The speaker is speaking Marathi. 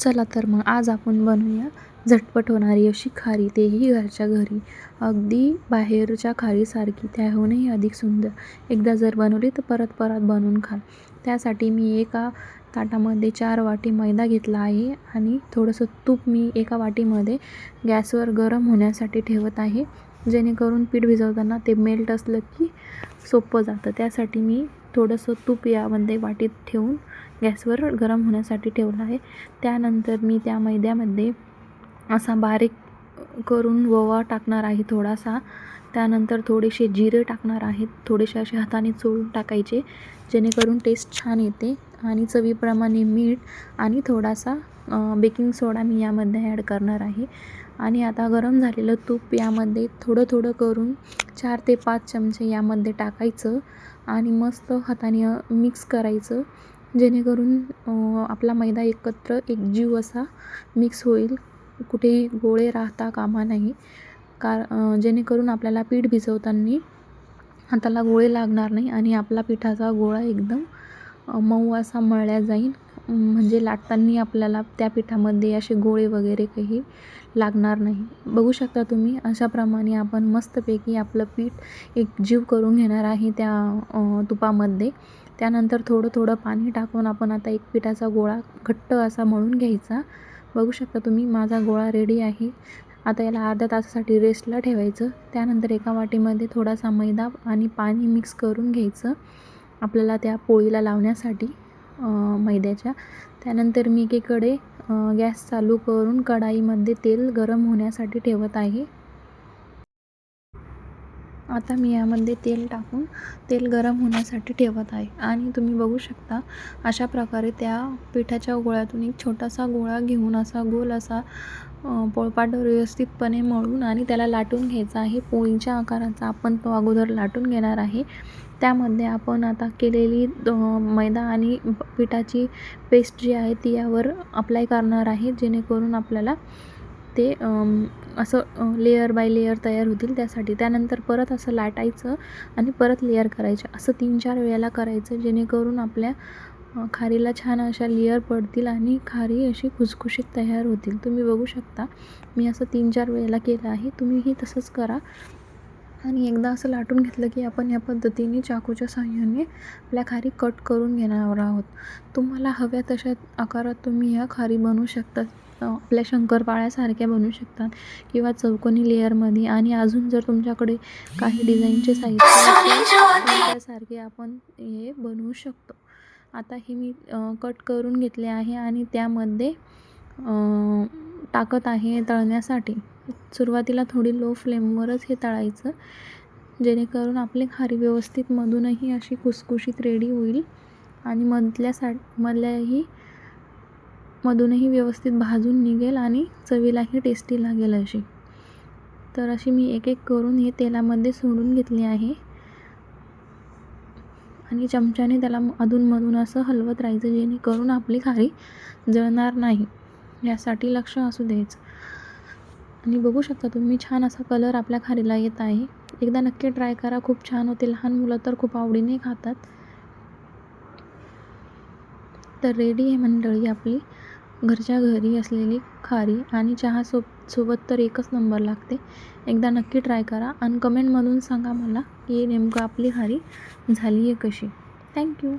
चला तर मग आज आपण बनवूया झटपट होणारी अशी खारी, तेही घरच्या घरी. अगदी बाहेरच्या खारीसारखी, त्याहूनही अधिक सुंदर. एकदा जर बनवली तर परत परत बनवून खाल. त्यासाठी मी एका ताटामध्ये 4 वाटी मैदा घेतला आहे आणि थोडंसं तूप मी एका वाटीमध्ये गॅसवर गरम होण्यासाठी ठेवत आहे, जेणेकरून पीठ भिजवताना ते मेल्ट असलं की सोपं जातं. त्यासाठी मी थोडंसं तूप यामध्ये वाटीत ठेवून गॅसवर गरम होण्यासाठी ठेवलं आहे. त्यानंतर मी त्या मैद्यामध्ये असा बारीक करून ओवा टाकणार आहे थोडासा. त्यानंतर थोडेसे जिरे टाकणार आहेत, थोडेसे असे हाताने चोळून टाकायचे, जेणेकरून टेस्ट छान येते. आणि चवीप्रमाणे मीठ आणि थोडासा बेकिंग सोडा मी यामध्ये ॲड करणार आहे. आणि आता गरम झालेलं तूप यामध्ये थोडं थोडं करून 4 ते 5 चमचे यामध्ये टाकायचं आणि मस्त हाताने मिक्स करायचं, जेणेकरून आपला मैदा एकत्र एकजीव असा मिक्स होईल. कुठेही गोळे राहता कामा नाही, जेणेकरून आपल्याला पीठ भिजवताना हाताला गोळे लागणार नाही आणि आपला पिठाचा गोळा एकदम मऊ असा मळला जाईल. म्हणजे लाटताना आपल्याला त्या पिठामध्ये असे गोळे वगैरे काही लागणार नाही. बघू शकता तुम्ही, अशाप्रमाणे आपण मस्तपैकी आपलं पीठ एकजीव करून घेणार आहे त्या तुपामध्ये. त्यानंतर थोडं थोडं पाणी टाकून आपण आता एक पिठाचा गोळा घट्ट असा मळून घ्यायचा. बघू शकता तुम्ही, माझा गोळा रेडी आहे. आता याला अर्ध्या तासासाठी रेस्टला ठेवायचं. त्यानंतर एका वाटीमध्ये थोडासा मैदा आणि पाणी मिक्स करून घ्यायचं आपल्याला त्या पोळीला लावण्यासाठी मैद्याच्या. त्यानंतर मी एकीकडे गॅस चालू करून कढाईमध्ये तेल गरम होण्यासाठी ठेवत आहे. आता मी यामध्ये तेल टाकून तेल गरम होण्यासाठी ठेवत आहे आणि तुम्ही बघू शकता, अशा प्रकारे त्या पिठाच्या गोळ्यातून एक छोटासा गोळा घेऊन असा गोल असा पोळपाट व्यवस्थितपणे मळून आणि त्याला लाटून घ्यायचा आहे. पोळीच्या आकाराचा आपण तो अगोदर लाटून घेणार आहे. त्यामध्ये आपण आता केलेली मैदा आणि पिठाची पेस्ट जी आहे ती यावर अप्लाय करणार आहे, जेणेकरून आपल्याला ते असं लेयर बाय लेयर तयार होतील त्यासाठी. त्यानंतर परत असं लाटायचं आणि परत लेयर करायचं, असं 3-4 वेळेला करायचं, जेणेकरून आपल्या खारीला छान अशा लेयर पडतील आणि खारी अशी खुसखुशीत तयार होतील. तुम्ही बघू शकता, मी असं 3-4 वेळेला केलं आहे. तुम्हीही तसंच करा. आणि एकदा असं लाटून घेतलं की आपण या पद्धतीने चाकूच्या साहाय्याने आपल्या खारी कट करून घेणार आहोत. तुम्हाला हव्या तशा आकारात तुम्ही ह्या खारी बनवू शकता. आपल्या शंकरपाळ्यासारख्या बनवू शकतात किंवा चौकोनी लेअरमध्ये. आणि अजून जर तुमच्याकडे काही डिझाईनचे साहित्य असेल त्यासारखे आपण हे बनवू शकतो. आता हे मी कट करून घेतले आहे आणि त्यामध्ये टाकत आहे तळण्यासाठी. सुरुवातीला थोडी लो फ्लेमवरच हे तळायचं, जेणेकरून आपली खारी व्यवस्थित मधूनही अशी खुसखुशीत रेडी होईल आणि मधूनही व्यवस्थित भाजून निघेल आणि चवीलाही टेस्टी लागेल अशी. तर अशी मी एक एक करून हे तेलामध्ये सोडून घेतली आहे आणि चमच्याने त्याला अधूनमधून असं हलवत राहायचं, जेणेकरून आपली खारी जळणार नाही, यासाठी लक्ष असू द्यायचं. आणि बघू शकता तुम्ही, छान असा कलर आपल्या खारीला येत आहे. एकदा नक्की ट्राय करा, खूप छान होते. लहान मुलं तर खूप आवडीने खातात. तर रेडी आहे मंडळी आपली घरच्या घरी असलेली खारी, आणि चहा सोबत तर एकच नंबर लागते. एकदा नक्की ट्राय करा आणि कमेंटमधून सांगा मला की नेमकं आपली खारी झाली आहे कशी. थँक्यू.